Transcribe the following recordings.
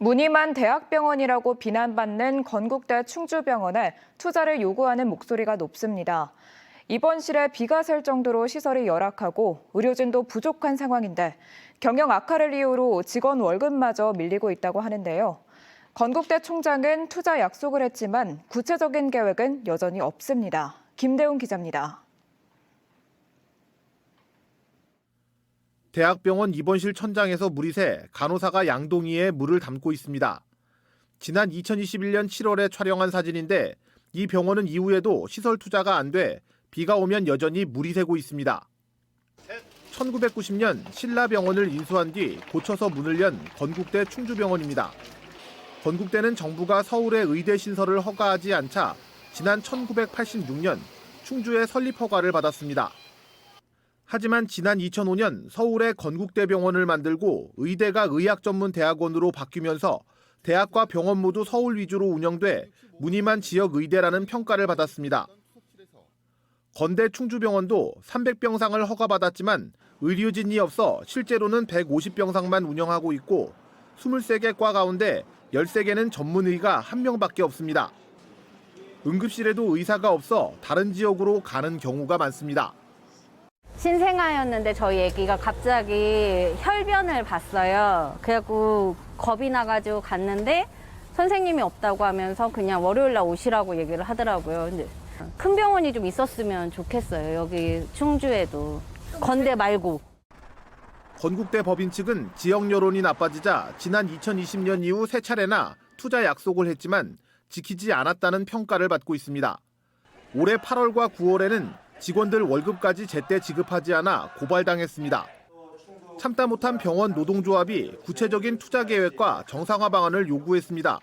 무늬만 대학병원이라고 비난받는 건국대 충주병원에 투자를 요구하는 목소리가 높습니다. 입원실에 비가 셀 정도로 시설이 열악하고 의료진도 부족한 상황인데 경영 악화를 이유로 직원 월급마저 밀리고 있다고 하는데요. 건국대 총장은 투자 약속을 했지만 구체적인 계획은 여전히 없습니다. 김대웅 기자입니다. 대학병원 입원실 천장에서 물이 새 간호사가 양동이에 물을 담고 있습니다. 지난 2021년 7월에 촬영한 사진인데 이 병원은 이후에도 시설 투자가 안 돼 비가 오면 여전히 물이 새고 있습니다. 1990년 신라병원을 인수한 뒤 고쳐서 문을 연 건국대 충주병원입니다. 건국대는 정부가 서울에 의대 신설을 허가하지 않자 지난 1986년 충주에 설립 허가를 받았습니다. 하지만 지난 2005년 서울에 건국대병원을 만들고 의대가 의학전문대학원으로 바뀌면서 대학과 병원 모두 서울 위주로 운영돼 무늬만 지역의대라는 평가를 받았습니다. 건대 충주병원도 300병상을 허가받았지만 의료진이 없어 실제로는 150병상만 운영하고 있고 23개 과 가운데 13개는 전문의가 1명밖에 없습니다. 응급실에도 의사가 없어 다른 지역으로 가는 경우가 많습니다. 신생아였는데 저희 아기가 갑자기 혈변을 봤어요. 그래갖고 겁이 나가지고 갔는데 선생님이 없다고 하면서 그냥 월요일 날 오시라고 얘기를 하더라고요. 근데 큰 병원이 좀 있었으면 좋겠어요. 여기 충주에도. 건대 말고. 건국대 법인 측은 지역 여론이 나빠지자 지난 2020년 이후 3차례나 투자 약속을 했지만 지키지 않았다는 평가를 받고 있습니다. 올해 8월과 9월에는 직원들 월급까지 제때 지급하지 않아 고발당했습니다. 참다 못한 병원 노동조합이 구체적인 투자 계획과 정상화 방안을 요구했습니다.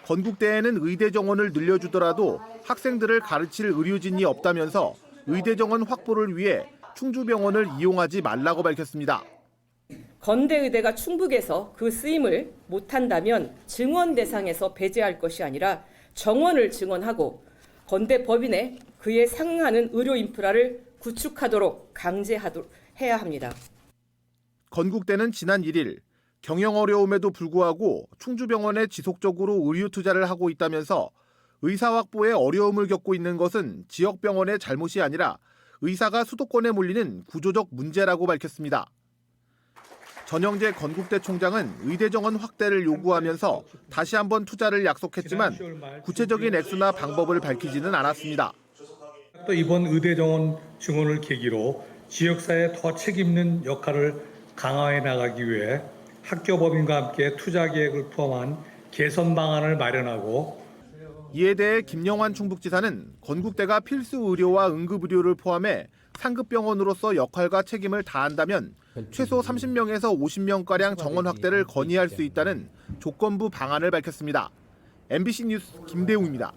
건국대에는 의대 정원을 늘려주더라도 학생들을 가르칠 의료진이 없다면서 의대 정원 확보를 위해 충주병원을 이용하지 말라고 밝혔습니다. 건대의대가 충북에서 그 쓰임을 못한다면 증원 대상에서 배제할 것이 아니라 정원을 증원하고 건대 법인에 그에 상응하는 의료 인프라를 구축하도록 해야 합니다. 건국대는 지난 1일 경영 어려움에도 불구하고 충주병원에 지속적으로 의료 투자를 하고 있다면서 의사 확보에 어려움을 겪고 있는 것은 지역병원의 잘못이 아니라 의사가 수도권에 몰리는 구조적 문제라고 밝혔습니다. 전영재 건국대 총장은 의대 정원 확대를 요구하면서 다시 한번 투자를 약속했지만 구체적인 액수나 방법을 밝히지는 않았습니다. 또 이번 의대 정원 증원을 계기로 지역사회에 더 책임있는 역할을 강화해 나가기 위해 학교법인과 함께 투자 계획을 포함한 개선 방안을 마련하고 이에 대해 김영환 충북지사는 건국대가 필수 의료와 응급의료를 포함해 상급병원으로서 역할과 책임을 다한다면 최소 30명에서 50명가량 정원 확대를 건의할 수 있다는 조건부 방안을 밝혔습니다. MBC 뉴스 김대웅입니다.